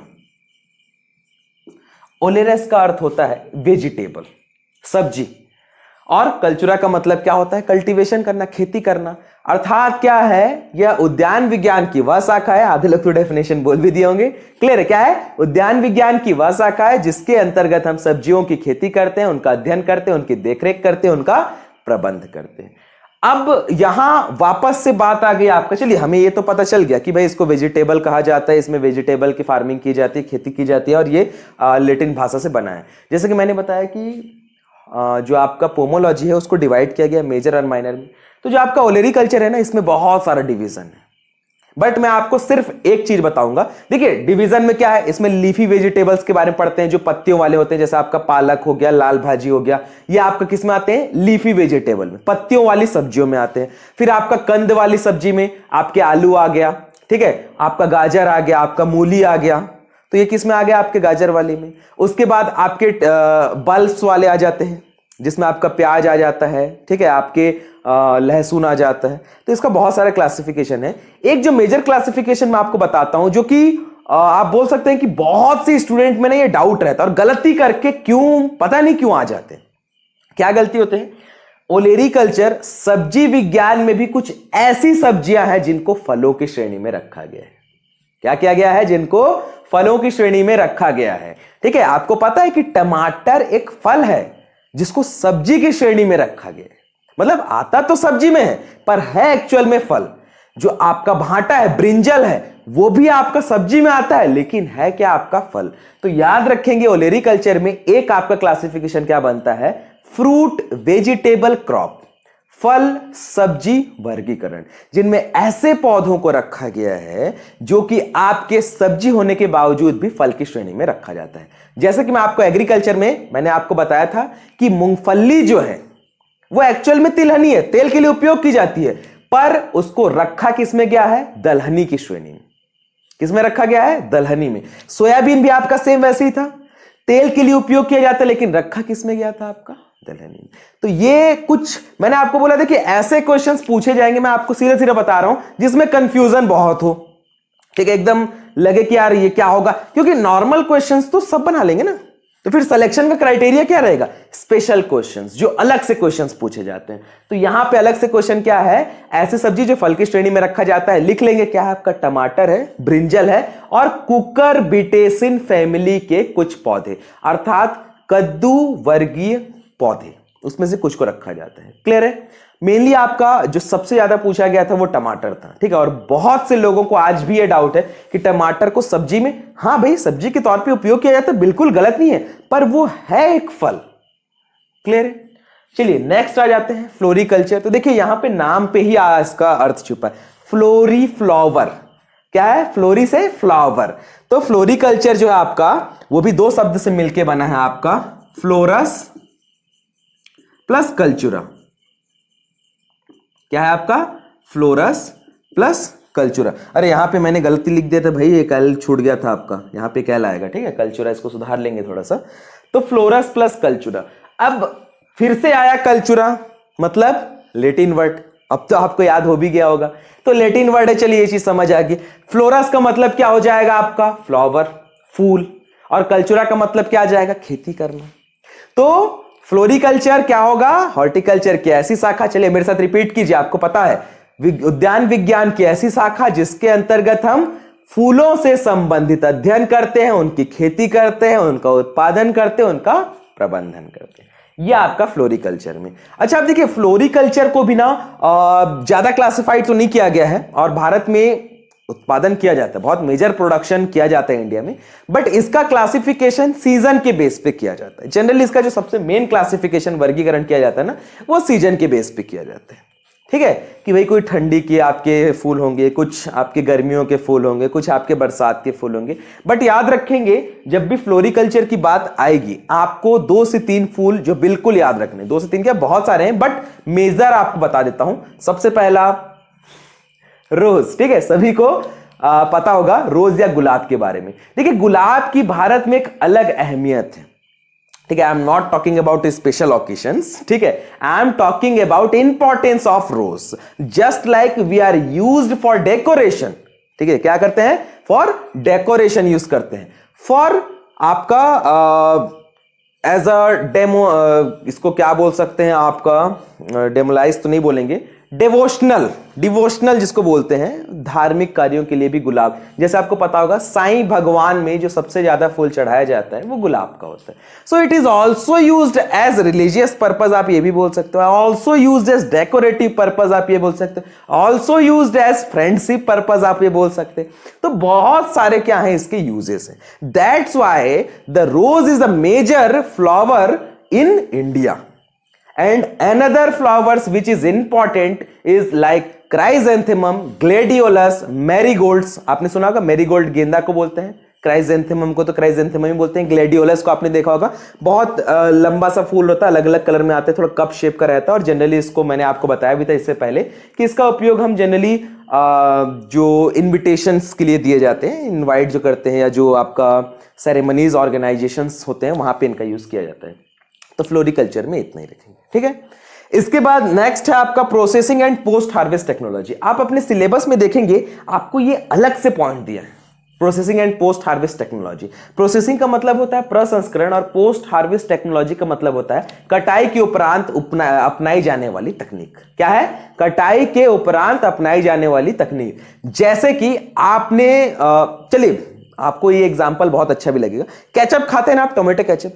ओलेरस का अर्थ होता है वेजिटेबल, सब्जी, और कल्चुरा का मतलब क्या होता है? कल्टीवेशन करना, खेती करना। अर्थात क्या है? यह उद्यान विज्ञान की वह शाखा है, आधे लोग तो डेफिनेशन बोल भी दिए होंगे। क्लियर है? क्या है? उद्यान विज्ञान की वह शाखा है जिसके अंतर्गत हम सब्जियों की खेती करते हैं, उनका अध्ययन करते हैं, उनकी देखरेख करते हैं, उनका प्रबंध करते हैं। अब यहां वापस से बात आ गई आपका। चलिए, हमें ये तो पता चल गया कि भाई इसको वेजिटेबल कहा जाता है, इसमें वेजिटेबल की फार्मिंग की जाती है, खेती की जाती है, और ये लैटिन भाषा से बना है। जैसे कि मैंने बताया कि जो आपका पोमोलॉजी है उसको डिवाइड किया गया मेजर और माइनर में। तो जो आपका ओलेरीकल्चर है ना, इसमें बहुत सारा डिवीजन है, बट मैं आपको सिर्फ एक चीज बताऊंगा। देखिए, डिवीजन में क्या है? इसमें लीफी वेजिटेबल्स के बारे में पढ़ते हैं, जो पत्तियों वाले होते हैं, जैसे आपका पालक हो गया, लाल भाजी हो गया, ये आपका किस में आते हैं? लीफी वेजिटेबल में, पत्तियों वाली सब्जियों में आते हैं। फिर आपका कंद वाली सब्जी में आपके आलू आ गया, ठीक है, आपका गाजर आ गया, आपका मूली आ गया, तो ये किस में आ गया? आपके गाजर वाले में। उसके बाद आपके बल्ब्स वाले आ जाते हैं, जिसमें आपका प्याज आ जाता है, ठीक है, आपके लहसुन आ जाता है। तो इसका बहुत सारा क्लासिफिकेशन है। एक जो मेजर क्लासिफिकेशन मैं आपको बताता हूं, जो कि आप बोल सकते हैं कि बहुत सी स्टूडेंट में ना ये डाउट रहता है, और गलती करके क्यों, पता नहीं क्यों आ जाते हैं। क्या गलती होते हैं? ओलेरीकल्चर सब्जी विज्ञान में भी कुछ ऐसी सब्जियां हैं जिनको फलों की श्रेणी में रखा गया है। क्या किया गया है? जिनको फलों की श्रेणी में रखा गया है। ठीक है, आपको पता है कि टमाटर एक फल है जिसको सब्जी की श्रेणी में रखा गया है। मतलब आता तो सब्जी में है, पर है एक्चुअल में फल। जो आपका भांटा है, ब्रिंजल है, वो भी आपका सब्जी में आता है, लेकिन है क्या? आपका फल। तो याद रखेंगे, ओलेरीकल्चर में एक आपका क्लासिफिकेशन क्या बनता है? Fruit vegetable crop. फल सब्जी वर्गीकरण, जिनमें ऐसे पौधों को रखा गया है जो कि आपके सब्जी होने के बावजूद भी फल की श्रेणी में रखा जाता है। जैसे कि मैं आपको एग्रीकल्चर में मैंने आपको बताया था कि मूंगफली जो है वो एक्चुअल में तिलहनी है, तेल के लिए उपयोग की जाती है, पर उसको रखा किसमें गया है? दलहनी की श्रेणी में। किसमें रखा गया है? दलहनी में। सोयाबीन भी आपका सेम वैसे ही था, तेल के लिए उपयोग किया जाता, लेकिन रखा किसमें गया था? आपका दलहनी में। तो ये कुछ मैंने आपको बोला था कि ऐसे क्वेश्चंस पूछे जाएंगे, मैं आपको सीधे सीधे बता रहा हूं, जिसमें कंफ्यूजन बहुत हो, ठीक है, एकदम लगे कि यार ये क्या होगा, क्योंकि नॉर्मल क्वेश्चंस तो सब बना लेंगे ना, तो फिर सिलेक्शन का क्राइटेरिया क्या रहेगा? स्पेशल क्वेश्चंस, जो अलग से क्वेश्चंस पूछे जाते हैं। तो यहां पे अलग से क्वेश्चन क्या है? ऐसे सब्जी जो फल की श्रेणी में रखा जाता है, लिख लेंगे क्या है आपका? टमाटर है, ब्रिंजल है और कुकुरबिटेसी फैमिली के कुछ पौधे, अर्थात कद्दू वर्गीय पौधे, उसमें से कुछ को रखा जाता है। क्लियर है? मेनली आपका जो सबसे ज्यादा पूछा गया था वो टमाटर था, ठीक है। और बहुत से लोगों को आज भी ये डाउट है कि टमाटर को सब्जी में, हाँ भाई सब्जी के तौर पे उपयोग किया जाता है, बिल्कुल गलत नहीं है, पर वो है एक फल। क्लियर है? चलिए नेक्स्ट आ जाते हैं, फ्लोरिकल्चर। तो देखिए यहां पे नाम पे ही इसका अर्थ छुपा है, फ्लोरी फ्लावर। क्या है? फ्लोरी से फ्लावर। तो फ्लोरिकल्चर जो है आपका, वो भी दो शब्द से मिलकर बना है आपका, फ्लोरस प्लस कल्चुरा। क्या है आपका? फ्लोरस प्लस कल्चुरा। अरे यहां पे मैंने गलती लिख दिया था भाई, ये कल छूट गया था आपका, यहां पे कैल आएगा, ठीक है, कल्चुरा, इसको सुधार लेंगे थोड़ा सा। तो फ्लोरस प्लस कल्चुरा। अब फिर से आया कल्चुरा, मतलब लेटिन वर्ड, अब तो आपको याद हो भी गया होगा, तो लेटिन वर्ड है, चलिए ये चीज समझ आ गई। फ्लोरस का मतलब क्या हो जाएगा आपका? फ्लावर, फूल, और कल्चुरा का मतलब क्या आ जाएगा? खेती करना। तो फ्लोरिकल्चर क्या होगा? हॉर्टिकल्चर की ऐसी शाखा, चलिए मेरे साथ रिपीट कीजिए, आपको पता है, उद्यान विज्ञान की ऐसी शाखा जिसके अंतर्गत हम फूलों से संबंधित अध्ययन करते हैं, उनकी खेती करते हैं, उनका उत्पादन करते हैं, उनका प्रबंधन करते हैं। यह आपका फ्लोरिकल्चर में। अच्छा आप देखिए, फ्लोरिकल्चर को भी ना ज्यादा क्लासिफाइड तो नहीं किया गया है, और भारत में उत्पादन किया जाता है, बहुत मेजर प्रोडक्शन किया जाता है इंडिया में, बट इसका क्लासिफिकेशन सीजन के बेस पे किया जाता है। जनरली इसका जो सबसे मेन क्लासिफिकेशन, वर्गीकरण किया जाता है ना, वो सीजन के बेस पे किया जाता है, ठीक है, कि भाई कोई ठंडी के आपके फूल होंगे, कुछ आपके गर्मियों के फूल होंगे, कुछ आपके बरसात के फूल होंगे। बट याद रखेंगे, जब भी फ्लोरिकल्चर की बात आएगी, आपको 2 से 3 फूल जो बिल्कुल याद रखने, 2 से 3 क्या, बहुत सारे हैं, बट मेजर आपको बता देता हूं। सबसे पहला रोज, ठीक है, सभी को पता होगा रोज या गुलाब के बारे में। देखिए गुलाब की भारत में एक अलग अहमियत है, ठीक है। I am not talking about special occasions, ठीक है, I am talking about importance of rose. Just like we are used for decoration, ठीक है, क्या करते हैं? फॉर डेकोरेशन यूज करते हैं, फॉर आपका एज अ डेमो, इसको क्या बोल सकते हैं आपका, डेमोलाइज तो नहीं बोलेंगे, डिवोशनल जिसको बोलते हैं, धार्मिक कार्यों के लिए भी गुलाब, जैसे आपको पता होगा साईं भगवान में जो सबसे ज्यादा फूल चढ़ाया जाता है वो गुलाब का होता है। So it is also used as religious purpose, आप ये भी बोल सकते हो, also used as decorative purpose, आप ये बोल सकते हो, also used as friendship purpose, आप ये बोल सकते हैं। तो बहुत सारे क्या है इसके यूजेस हैं। That's why the rose is the major flower in India. And another flowers which is important is like chrysanthemum, gladiolus, marigolds। आपने सुना होगा मैरीगोल्ड गेंदा को बोलते हैं, क्राइजेंथेमम को तो क्राइजेंथेमम ही बोलते हैं, ग्लेडियोलस को आपने देखा होगा, बहुत लंबा सा फूल होता है, अलग अलग कलर में आते हैं, थोड़ा कप शेप का रहता है, और जनरली इसको मैंने आपको बताया भी था इससे पहले कि इसका उपयोग हम जनरली जो इन्विटेशंस के लिए दिए जाते हैं, इनवाइट जो करते हैं, या जो आपका सेरेमनीज ऑर्गेनाइजेशंस होते हैं, वहां पे इनका यूज किया जाता है। तो फ्लोरिकल्चर में इतना ही रखेंगे, ठीक है। इसके बाद नेक्स्ट है आपका processing and post harvest technology. आप अपने सिलेबस में देखेंगे आपको ये अलग से पॉइंट दिया है, processing and post harvest technology. Processing का मतलब होता है प्रसंस्करण, और पोस्ट हार्वेस्ट टेक्नोलॉजी का मतलब होता है कटाई के उपरांत अपनाई जाने वाली तकनीक। क्या है? कटाई के उपरांत अपनाई जाने वाली तकनीक। जैसे कि आपने चलिए आपको ये एग्जांपल बहुत अच्छा भी लगेगा, केचप खाते हैं ना आप, टोमेटो केचप,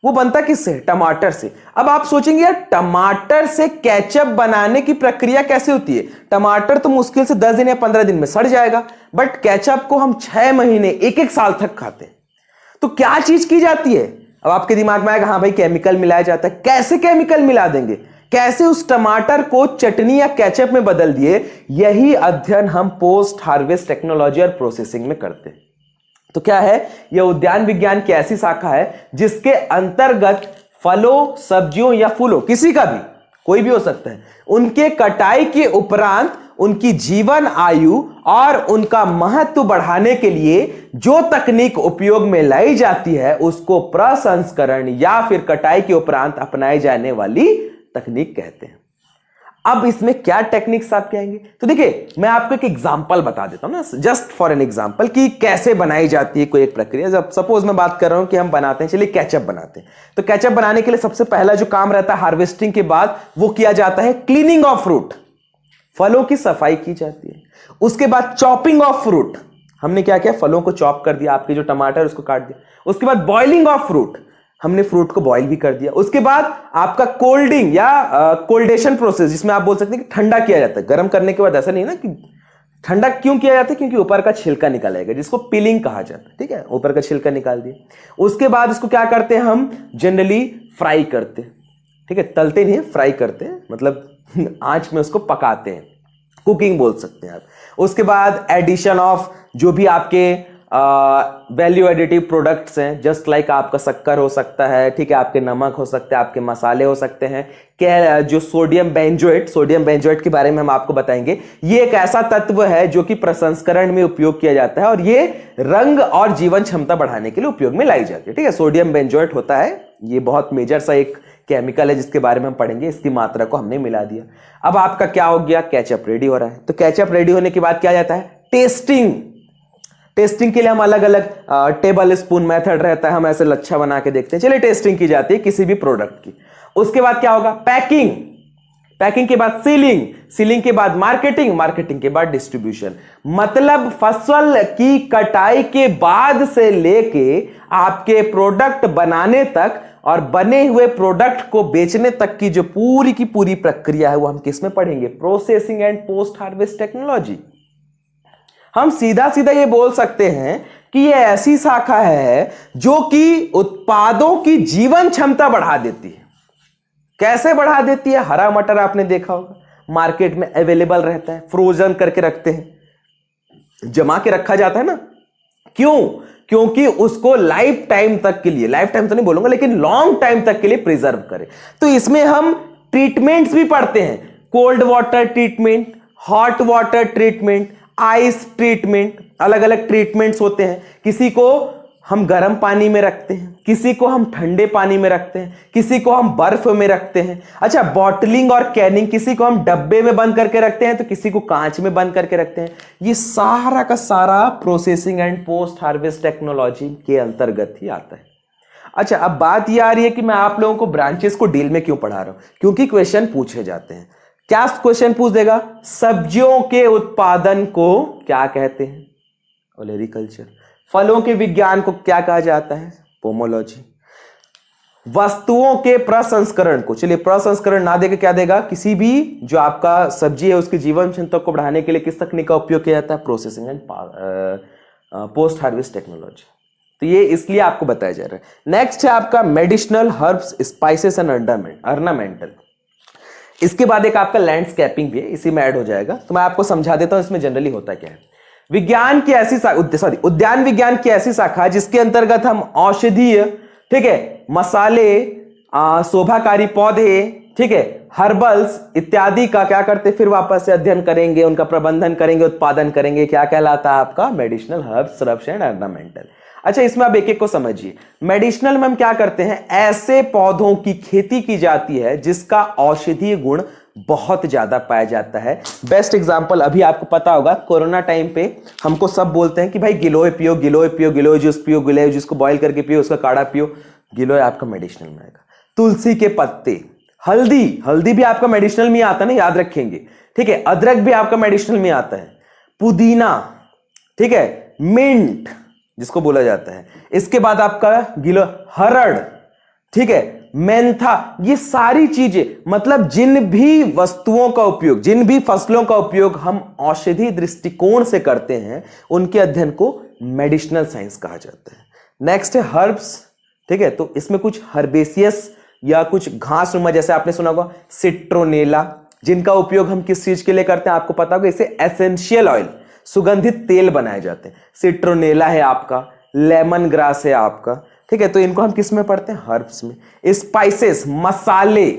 वो बनता किससे? टमाटर से। अब आप सोचेंगे यार टमाटर से केचप बनाने की प्रक्रिया कैसे होती है? टमाटर तो मुश्किल से 10 दिन या 15 दिन में सड़ जाएगा, बट केचप को हम 6 महीने, 1-1 साल तक खाते हैं। तो क्या चीज की जाती है? अब आपके दिमाग में आएगा हाँ भाई केमिकल मिलाया जाता है। कैसे केमिकल मिला देंगे? कैसे उस टमाटर को चटनी या केचप में बदल दिए, यही अध्ययन हम पोस्ट हार्वेस्ट टेक्नोलॉजी और प्रोसेसिंग में करते हैं। तो क्या है, यह उद्यान विज्ञान की ऐसी शाखा है जिसके अंतर्गत फलों, सब्जियों या फूलों, किसी का भी, कोई भी हो सकता है, उनके कटाई के उपरांत उनकी जीवन आयु और उनका महत्व बढ़ाने के लिए जो तकनीक उपयोग में लाई जाती है उसको प्रसंस्करण या फिर कटाई के उपरांत अपनाई जाने वाली तकनीक कहते हैं। अब इसमें क्या टेक्निक्स आप कहेंगे, तो देखिए मैं आपको एक एग्जांपल बता देता हूं ना, जस्ट फॉर एन एग्जांपल, कि कैसे बनाई जाती है कोई एक प्रक्रिया। जब सपोज मैं बात कर रहा हूं कि हम बनाते हैं, चलिए केचप बनाते हैं, तो केचप बनाने के लिए सबसे पहला जो काम रहता है हार्वेस्टिंग के बाद, वो किया जाता है क्लीनिंग ऑफ फ्रूट, फलों की सफाई की जाती है। उसके बाद चॉपिंग ऑफ फ्रूट, हमने क्या किया, फलों को चॉप कर दिया, आपके जो टमाटर उसको काट दिया। उसके बाद बॉइलिंग ऑफ फ्रूट, हमने फ्रूट को बॉईल भी कर दिया। उसके बाद आपका कोल्डिंग या कोल्डेशन प्रोसेस, जिसमें आप बोल सकते हैं कि ठंडा किया जाता है। गर्म करने के बाद ऐसा नहीं ना कि ठंडा क्यों किया जाता है, क्योंकि ऊपर का छिलका निकालेगा, जिसको पीलिंग कहा जाता है, ठीक है, ऊपर का छिलका निकाल दिया। उसके बाद इसको क्या करते हैं, हम जनरली फ्राई करते हैं, ठीक है, तलते नहीं, फ्राई करते हैं, मतलब आंच में उसको पकाते हैं, कुकिंग बोल सकते हैं आप। उसके बाद एडिशन ऑफ जो भी आपके वैल्यू एडिटिव प्रोडक्ट्स हैं, जस्ट लाइक आपका शक्कर हो सकता है, ठीक है, आपके नमक हो सकते हैं, आपके मसाले हो सकते हैं, क्या जो सोडियम बेंजोएट के बारे में हम आपको बताएंगे। ये एक ऐसा तत्व है जो कि प्रसंस्करण में उपयोग किया जाता है और ये रंग और जीवन क्षमता बढ़ाने के लिए उपयोग में लाई जाती है, ठीक है। सोडियम बेंजोएट होता है, ये बहुत मेजर सा एक केमिकल है जिसके बारे में हम पढ़ेंगे। इसकी मात्रा को हमने मिला दिया। अब आपका क्या हो गया, केचप रेडी हो रहा है। तो केचप रेडी होने के बाद क्या जाता है, टेस्टिंग के लिए हम अलग अलग टेबल स्पून मेथड रहता है, हम ऐसे लच्छा बना के देखते हैं, चलिए टेस्टिंग की जाती है किसी भी प्रोडक्ट की। उसके बाद क्या होगा, पैकिंग के बाद सीलिंग के बाद मार्केटिंग के बाद डिस्ट्रीब्यूशन। मतलब फसल की कटाई के बाद से लेके आपके प्रोडक्ट बनाने तक और बने हुए प्रोडक्ट को बेचने तक की जो पूरी की पूरी प्रक्रिया है वो हम किस में पढ़ेंगे, processing and post harvest technology. हम सीधा सीधा ये बोल सकते हैं कि ये ऐसी शाखा है जो कि उत्पादों की जीवन क्षमता बढ़ा देती है। कैसे बढ़ा देती है, हरा मटर आपने देखा होगा, मार्केट में अवेलेबल रहता है, फ्रोजन करके रखते हैं, जमा के रखा जाता है ना, क्यों, क्योंकि उसको लाइफ टाइम तक के लिए, लाइफ टाइम तो नहीं बोलूंगा लेकिन लॉन्ग टाइम तक के लिए प्रिजर्व करें। तो इसमें हम ट्रीटमेंट्स भी पढ़ते हैं, cold water treatment, hot water treatment, ice treatment, अलग अलग ट्रीटमेंट्स होते हैं। किसी को हम गर्म पानी में रखते हैं, किसी को हम ठंडे पानी में रखते हैं, किसी को हम बर्फ में रखते हैं। अच्छा, बॉटलिंग और कैनिंग, किसी को हम डब्बे में बंद करके रखते हैं तो किसी को कांच में बंद करके रखते हैं। ये सारा का सारा processing and post harvest technology के अंतर्गत ही आता है। अच्छा, अब बात यह आ रही है कि मैं आप लोगों को ब्रांचेस को डील में क्यों पढ़ा रहा हूं, क्योंकि क्वेश्चन पूछे जाते हैं। क्या क्वेश्चन पूछ देगा, सब्जियों के उत्पादन को क्या कहते हैं, ओलेरिकल्चर। फलों के विज्ञान को क्या कहा जाता है, पोमोलॉजी। वस्तुओं के प्रसंस्करण को, चलिए प्रसंस्करण ना देके क्या देगा, किसी भी जो आपका सब्जी है उसकी जीवन क्षमता को बढ़ाने के लिए किस तकनीक का उपयोग किया जाता है, processing and post harvest technology. तो ये इसलिए आपको बताया जा रहा है। नेक्स्ट है आपका medicinal herbs, spices and ornamental. इसके बाद एक आपका लैंडस्केपिंग भी है, इसी में ऐड हो जाएगा, तो मैं आपको समझा देता हूं इसमें जनरली होता क्या है। विज्ञान की ऐसी उद्यान विज्ञान की ऐसी शाखा जिसके अंतर्गत हम औषधीय, ठीक है, मसाले, शोभाकारी पौधे, ठीक है, हर्बल्स इत्यादि का क्या करते, फिर वापस से अध्ययन करेंगे, उनका प्रबंधन करेंगे, उत्पादन करेंगे। क्या कहलाता है आपका, medicinal herbs, shrubs and ornamental. अच्छा, इसमें आप एक एक को समझिए। मेडिसिनल में हम क्या करते हैं, ऐसे पौधों की खेती की जाती है जिसका औषधीय गुण बहुत ज्यादा पाया जाता है। बेस्ट एग्जांपल अभी आपको पता होगा, कोरोना टाइम पे हमको सब बोलते हैं कि भाई गिलोय पियो, गिलोय जूस पियो, गिलोय जूस को बॉईल करके पियो, उसका काढ़ा पियो। गिलोय आपका मेडिसिनल में आएगा। तुलसी के पत्ते, हल्दी भी आपका मेडिसिनल में आता है ना, याद रखेंगे, ठीक है। अदरक भी आपका मेडिसिनल में आता है। पुदीना, ठीक है, मिंट जिसको बोला जाता है। इसके बाद आपका हरड़, ठीक है, मेंथा, ये सारी चीजें, मतलब जिन भी वस्तुओं का उपयोग, जिन भी फसलों का उपयोग हम औषधि दृष्टिकोण से करते हैं उनके अध्ययन को मेडिसिनल साइंस कहा जाता है। नेक्स्ट है हर्ब्स, ठीक है, तो इसमें कुछ हर्बेसियस या कुछ घास नुमा, जैसे आपने सुना होगा सिट्रोनेला, जिनका उपयोग हम किस चीज के लिए करते हैं आपको पता होगा, इसे एसेंशियल ऑयल, सुगंधित तेल बनाए जाते हैं। सिट्रोनेला है आपका, लेमन ग्रास है आपका, ठीक है। तो इनको हम किस में पढ़ते हैं, हर्ब्स में। स्पाइसेस, मसाले,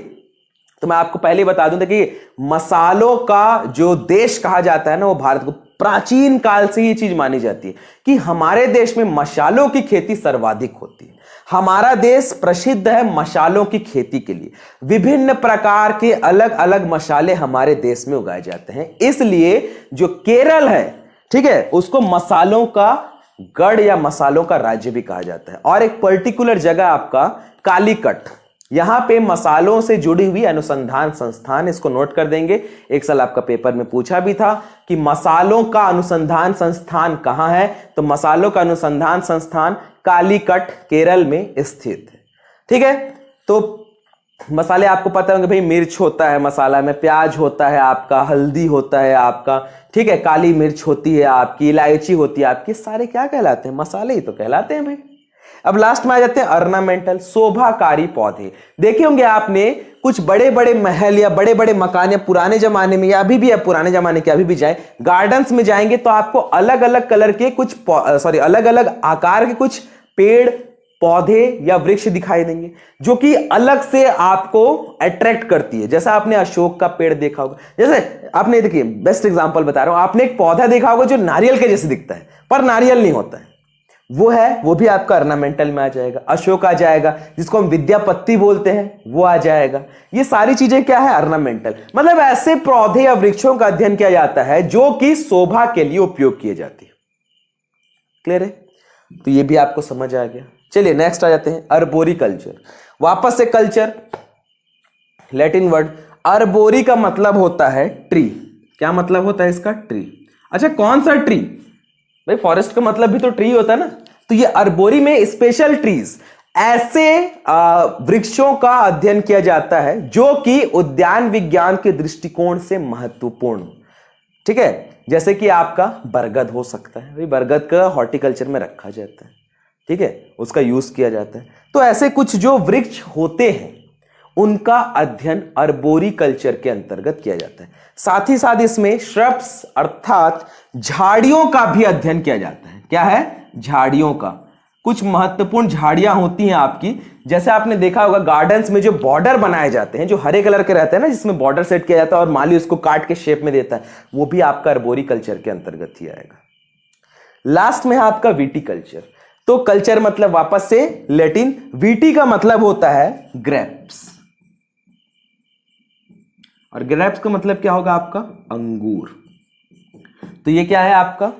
तो मैं आपको पहले बता दूं कि मसालों का जो देश कहा जाता है ना वो भारत को, प्राचीन काल से ये चीज मानी जाती है कि हमारे देश में मसालों की खेती सर्वाधिक होती है। हमारा देश प्रसिद्ध है मसालों की खेती के लिए। विभिन्न प्रकार के अलग अलग मसाले हमारे देश में उगाए जाते हैं, इसलिए जो केरल है, ठीक है, उसको मसालों का गढ़ या मसालों का राज्य भी कहा जाता है। और एक पर्टिकुलर जगह आपका कालीकट, यहां पे मसालों से जुड़ी हुई अनुसंधान संस्थान, इसको नोट कर देंगे, एक साल आपका पेपर में पूछा भी था कि मसालों का अनुसंधान संस्थान कहां है, तो मसालों का अनुसंधान संस्थान कालीकट केरल में स्थित है, ठीक है। तो मसाले आपको पता होंगे भाई, मिर्च होता है मसाला में, प्याज होता है आपका, हल्दी होता है आपका, ठीक है, काली मिर्च होती है आपकी, इलायची होती है आपकी, सारे क्या कहलाते हैं, मसाले ही तो कहलाते हैं भाई। अब लास्ट में आ जाते हैं ऑर्नामेंटल, शोभाकारी पौधे। देखे होंगे आपने कुछ बड़े बड़े महल या बड़े बड़े मकान, या पुराने जमाने में या अभी भी, पुराने जमाने के अभी भी जाए, गार्डन्स में जाएंगे तो आपको अलग अलग कलर के कुछ अलग अलग आकार के कुछ पेड़ पौधे या वृक्ष दिखाई देंगे जो कि अलग से आपको अट्रैक्ट करती है। जैसा आपने अशोक का पेड़ देखा होगा, जैसे आपने, देखिए बेस्ट एग्जांपल बता रहा हूं, आपने एक पौधा देखा होगा जो नारियल के जैसे दिखता है पर नारियल नहीं होता है, वो है, वो भी आपका ऑर्नामेंटल में आ जाएगा। अशोक आ जाएगा, जिसको हम विद्यापत्ति बोलते हैं, वो आ जाएगा। ये सारी चीजें क्या है, ऑर्नामेंटल। मतलब ऐसे पौधे या वृक्षों का अध्ययन किया जाता है जो कि शोभा के लिए उपयोग किए जाते हैं। क्लियर है? तो ये भी आपको समझ आ गया। चलिए नेक्स्ट आ जाते हैं, अर्बोरिकल्चर। वापस से कल्चर, लैटिन वर्ड। अर्बोरी का मतलब होता है ट्री। क्या मतलब होता है इसका, ट्री। अच्छा, कौन सा ट्री भाई, फॉरेस्ट का मतलब भी तो ट्री होता है ना। तो ये अर्बोरी में स्पेशल ट्रीज, ऐसे वृक्षों का अध्ययन किया जाता है जो कि उद्यान विज्ञान के दृष्टिकोण से महत्वपूर्ण, ठीक है। जैसे कि आपका बरगद हो सकता है भाई, बरगद का हॉर्टिकल्चर में रखा जाता है, ठीक है, उसका यूज किया जाता है। तो ऐसे कुछ जो वृक्ष होते हैं उनका अध्ययन अर्बोरिकल्चर के अंतर्गत किया जाता है। साथ ही साथ इसमें श्रब्स अर्थात झाड़ियों का भी अध्ययन किया जाता है। क्या है, झाड़ियों का। कुछ महत्वपूर्ण झाड़ियां होती हैं आपकी, जैसे आपने देखा होगा गार्डन्स में जो बॉर्डर बनाए जाते हैं, जो हरे कलर के रहते हैं ना, जिसमें बॉर्डर सेट किया जाता है और माली उसको काट के शेप में देता है, वो भी आपका अर्बोरिकल्चर के अंतर्गत ही आएगा। लास्ट में है आपका विटीकल्चर। तो कल्चर मतलब वापस से लैटिन, वीटी का मतलब होता है ग्रेप्स, और ग्रेप्स का मतलब क्या होगा आपका, अंगूर। तो ये क्या है आपका,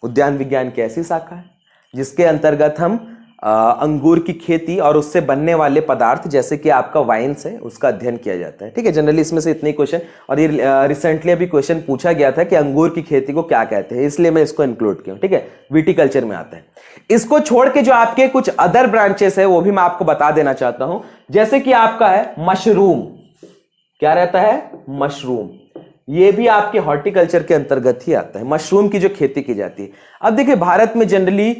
उद्यान विज्ञान की ऐसी शाखा है जिसके अंतर्गत हम अंगूर की खेती और उससे बनने वाले पदार्थ जैसे कि आपका वाइन्स है उसका अध्ययन किया जाता है, ठीक है। जनरली इसमें से इतने क्वेश्चन, और ये रिसेंटली अभी क्वेश्चन पूछा गया था कि अंगूर की खेती को क्या कहते हैं, इसलिए मैं इसको इंक्लूड किया, ठीक है। विटीकल्चर में आता है। इसको छोड़ के जो आपके कुछ अदर ब्रांचेस है वो भी मैं आपको बता देना चाहता हूं, जैसे कि आपका है मशरूम। क्या रहता है, मशरूम। ये भी आपके हॉर्टिकल्चर के अंतर्गत ही आता है, मशरूम की जो खेती की जाती है। अब देखिए भारत में जनरली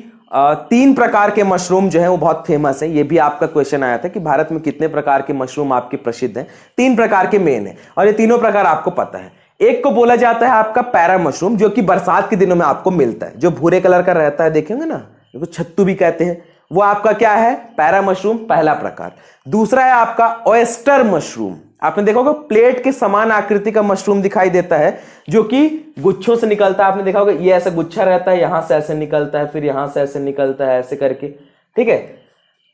3 प्रकार के मशरूम जो है वो बहुत फेमस है। ये भी आपका क्वेश्चन आया था कि भारत में कितने प्रकार के मशरूम आपके प्रसिद्ध हैं। 3 प्रकार के मेन है और ये तीनों प्रकार आपको पता है। एक को बोला जाता है आपका पैरा मशरूम, जो कि बरसात के दिनों में आपको मिलता है, जो भूरे कलर का रहता है, देखेंगे ना, जो छत्तू भी कहते हैं, वो आपका क्या है, पैरा मशरूम, पहला प्रकार। दूसरा है आपका ऑयस्टर मशरूम। आपने देखा होगा प्लेट के समान आकृति का मशरूम दिखाई देता है जो कि गुच्छों से निकलता है। आपने देखा होगा ये ऐसा गुच्छा रहता है, यहां से ऐसे निकलता है, फिर यहां से ऐसे निकलता है, ऐसे करके, ठीक है,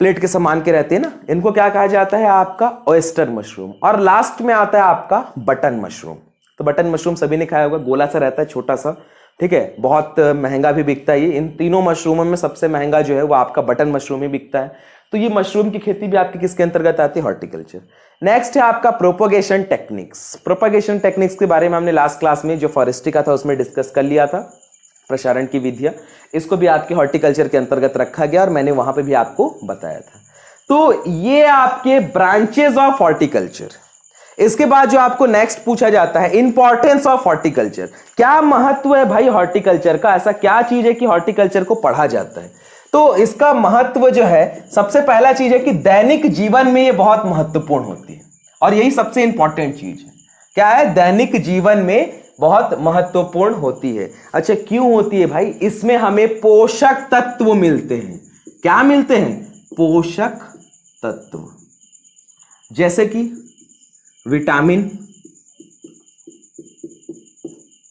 प्लेट के समान के रहते हैं ना, इनको क्या कहा जाता है आपका ऑयस्टर मशरूम। और लास्ट में आता है आपका बटन मशरूम। तो बटन मशरूम सभी ने खाया होगा, गोला सा रहता है, छोटा सा, ठीक है, बहुत महंगा भी बिकता है। ये इन तीनों मशरूमों में सबसे महंगा जो है वो आपका बटन मशरूम ही बिकता है। तो ये मशरूम की खेती भी आपकी किसके अंतर्गत आती है, हॉर्टिकल्चर। नेक्स्ट है आपका प्रोपोगेशन टेक्निक्स। प्रोपोगेशन टेक्निक्स के बारे में हमने लास्ट क्लास में जो फॉरेस्ट्री का था उसमें डिस्कस कर लिया था, प्रसारण की विधियां। इसको भी आपके हॉर्टिकल्चर के अंतर्गत रखा गया और मैंने वहां पे भी आपको बताया था। तो ये आपके ब्रांचेस ऑफ हॉर्टिकल्चर। इसके बाद जो आपको नेक्स्ट पूछा जाता है, इंपॉर्टेंस ऑफ हॉर्टिकल्चर। क्या महत्व है भाई हॉर्टिकल्चर का, ऐसा क्या चीज है कि हॉर्टिकल्चर को पढ़ा जाता है। तो इसका महत्व जो है, सबसे पहला चीज है कि दैनिक जीवन में ये बहुत महत्वपूर्ण होती है, और यही सबसे इंपॉर्टेंट चीज है। क्या है? दैनिक जीवन में बहुत महत्वपूर्ण होती है। अच्छा, क्यों होती है भाई? इसमें हमें पोषक तत्व मिलते हैं। क्या मिलते हैं? पोषक तत्व, जैसे कि विटामिन,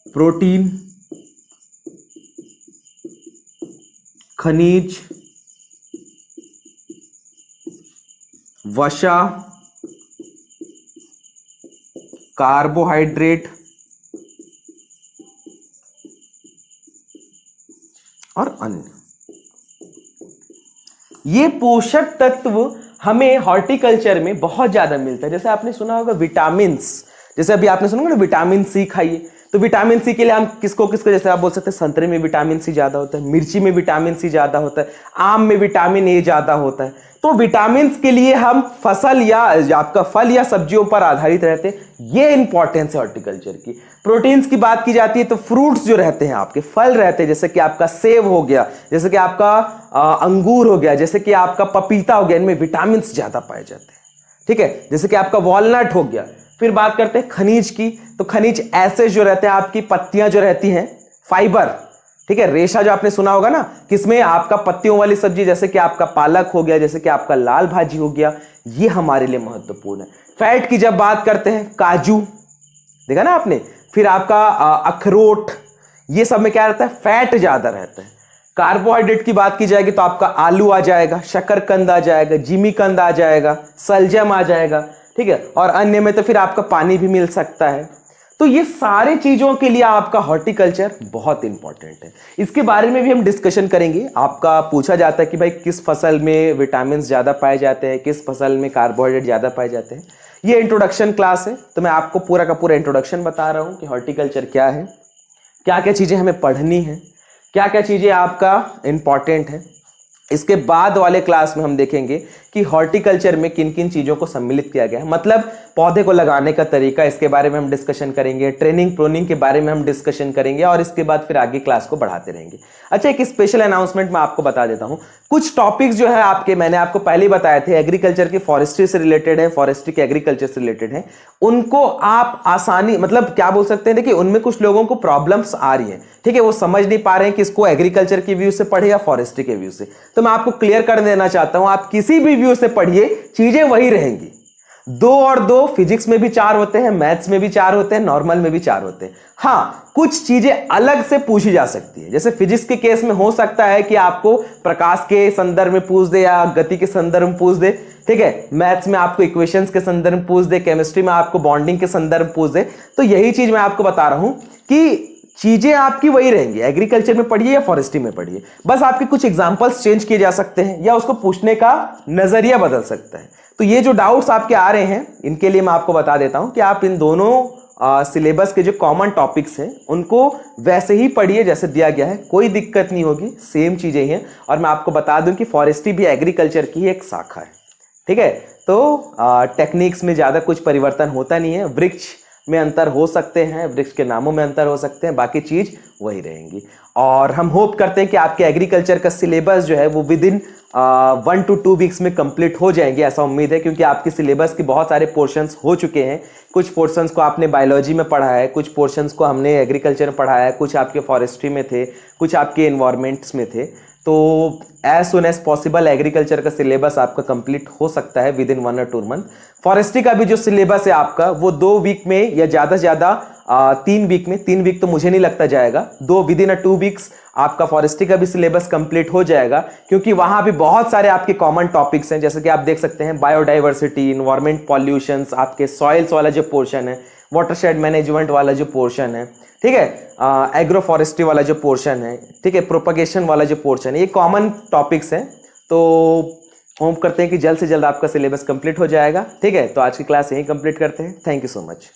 प्रोटीन, खनिज, वसा, कार्बोहाइड्रेट और अन्य। ये पोषक तत्व हमें हॉर्टिकल्चर में बहुत ज्यादा मिलता है। जैसे आपने सुना होगा विटामिन्स, जैसे अभी आपने सुना होगा ना विटामिन सी खाइए, तो विटामिन सी के लिए हम किसको किसको, जैसे आप बोल सकते हैं संतरे में विटामिन सी ज्यादा होता है, मिर्ची में विटामिन सी ज्यादा होता है, आम में विटामिन ए ज्यादा होता है। तो विटामिन के लिए हम फसल या आपका फल या सब्जियों पर आधारित रहते हैं, ये इंपॉर्टेंस है हॉर्टिकल्चर की। प्रोटीन्स की बात की जाती है तो फ्रूट्स जो रहते हैं, आपके फल रहते हैं, जैसे कि आपका सेब हो गया, जैसे कि आपका अंगूर हो गया, जैसे कि आपका पपीता हो गया, इनमें विटामिन ज्यादा पाए जाते हैं। ठीक है, जैसे कि आपका वॉलनट हो गया। फिर बात करते हैं खनिज की, तो खनिज ऐसे जो रहते हैं, आपकी पत्तियां जो रहती हैं, फाइबर, ठीक है, रेशा जो आपने सुना होगा ना, किसमें? आपका पत्तियों वाली सब्जी, जैसे कि आपका पालक हो गया, जैसे कि आपका लाल भाजी हो गया, ये हमारे लिए महत्वपूर्ण है। फैट की जब बात करते हैं, काजू देखा ना आपने, फिर आपका अखरोट, ये सब में क्या रहता है? फैट ज्यादा रहता है। कार्बोहाइड्रेट की बात की जाएगी तो आपका आलू आ जाएगा, शकरकंद आ जाएगा, जिमीकंद आ जाएगा, सलजम आ जाएगा, ठीक है, और अन्य में तो फिर आपका पानी भी मिल सकता है। तो ये सारे चीजों के लिए आपका हॉर्टिकल्चर बहुत इंपॉर्टेंट है। इसके बारे में भी हम डिस्कशन करेंगे। आपका पूछा जाता है कि भाई किस फसल में विटामिन ज्यादा पाए जाते हैं, किस फसल में कार्बोहाइड्रेट ज्यादा पाए जाते हैं। ये इंट्रोडक्शन क्लास है, तो मैं आपको पूरा का पूरा इंट्रोडक्शन बता रहा हूं कि हॉर्टिकल्चर क्या है, क्या क्या चीजें हमें पढ़नी है, क्या क्या चीजें आपका इंपॉर्टेंट है। इसके बाद वाले क्लास में हम देखेंगे कि हॉर्टिकल्चर में किन किन चीजों को सम्मिलित किया गया है, मतलब पौधे को लगाने का तरीका, इसके बारे में हम डिस्कशन करेंगे, ट्रेनिंग प्रोनिंग के बारे में हम डिस्कशन करेंगे, और इसके बाद फिर आगे क्लास को बढ़ाते रहेंगे। अच्छा, एक स्पेशल अनाउंसमेंट मैं आपको बता देता हूं। कुछ टॉपिक्स जो है आपके, मैंने आपको पहले ही बताए थे, एग्रीकल्चर की फॉरेस्ट्री से रिलेटेड है, फॉरेस्ट्री के एग्रीकल्चर से रिलेटेड है, उनको आप आसानी, मतलब क्या बोल सकते हैं, देखिए उनमें कुछ लोगों को प्रॉब्लम्स आ रही है, ठीक है, वो समझ नहीं पा रहे हैं कि इसको एग्रीकल्चर के व्यू से पढ़े या फॉरेस्ट्री के व्यू से। तो मैं आपको क्लियर कर देना चाहता हूं, आप किसी भी व्यू से पढ़िए, चीजें वही रहेंगी। 2 और 2 फिजिक्स में भी 4 होते हैं, मैथ्स में भी 4 होते हैं, नॉर्मल में भी 4 होते हैं। हाँ, कुछ चीजें अलग से पूछी जा सकती है। जैसे फिजिक्स के केस में हो सकता है कि आपको प्रकाश के संदर्भ में पूछ दे या गति के संदर्भ में पूछ दे, ठीक है, मैथ्स में आपको इक्वेशंस के संदर्भ में पूछ दे, केमिस्ट्री में आपको बॉन्डिंग के संदर्भ में पूछ दे। तो यही चीज मैं आपको बता रहा हूं कि चीजें आपकी वही रहेंगी, एग्रीकल्चर में पढ़िए या फॉरेस्ट्री में पढ़िए, बस आपके कुछ एग्जांपल्स चेंज किए जा सकते हैं या उसको पूछने का नजरिया बदल सकता है। तो ये जो डाउट्स आपके आ रहे हैं, इनके लिए मैं आपको बता देता हूं कि आप इन दोनों सिलेबस के जो कॉमन टॉपिक्स हैं उनको वैसे ही पढ़िए जैसे दिया गया है, कोई दिक्कत नहीं होगी, सेम चीजें ही हैं। और मैं आपको बता दूं कि फॉरेस्ट्री भी एग्रीकल्चर की एक शाखा है, ठीक है। तो टेक्निक्स में ज्यादा कुछ परिवर्तन होता नहीं है, वृक्ष में अंतर हो सकते हैं, वृक्ष के नामों में अंतर हो सकते हैं, बाकी चीज वही रहेंगी। और हम होप करते हैं कि आपके एग्रीकल्चर का सिलेबस जो है वो विद इन 1 to 2 वीक्स में कंप्लीट हो जाएंगे, ऐसा उम्मीद है, क्योंकि आपके सिलेबस के बहुत सारे पोर्शंस हो चुके हैं। कुछ पोर्शंस को आपने बायोलॉजी में पढ़ा है, कुछ पोर्शंस को हमने एग्रीकल्चर में पढ़ाया है, कुछ आपके फॉरेस्ट्री में थे, कुछ आपके एनवायरमेंट्स में थे। तो as soon as possible agriculture का सिलेबस आपका कंप्लीट हो सकता है within 1 or 2 month. Forestry का भी जो सिलेबस है आपका वो 2 वीक में या ज्यादा से ज्यादा 3 वीक में, 3 वीक तो मुझे नहीं लगता जाएगा, 2 विद इन 2 वीक्स आपका फॉरेस्ट्री का भी सिलेबस कंप्लीट हो जाएगा, क्योंकि वहां भी बहुत सारे आपके कॉमन टॉपिक्स हैं। जैसे कि आप देख सकते हैं बायोडाइवर्सिटी, इन्वायरमेंट, पॉल्यूशंस, आपके सॉइल्स वाला जो पोर्शन है, वाटरशेड मैनेजमेंट वाला जो पोर्शन है, ठीक है, एग्रो फॉरेस्ट्री वाला जो पोर्शन है, ठीक है, प्रोपगेशन वाला जो पोर्शन है, ये कॉमन टॉपिक्स हैं। तो होप करते हैं कि जल्द से जल्द आपका सिलेबस कंप्लीट हो जाएगा, ठीक है। तो आज की क्लास यहीं कंप्लीट करते हैं। Thank you so much.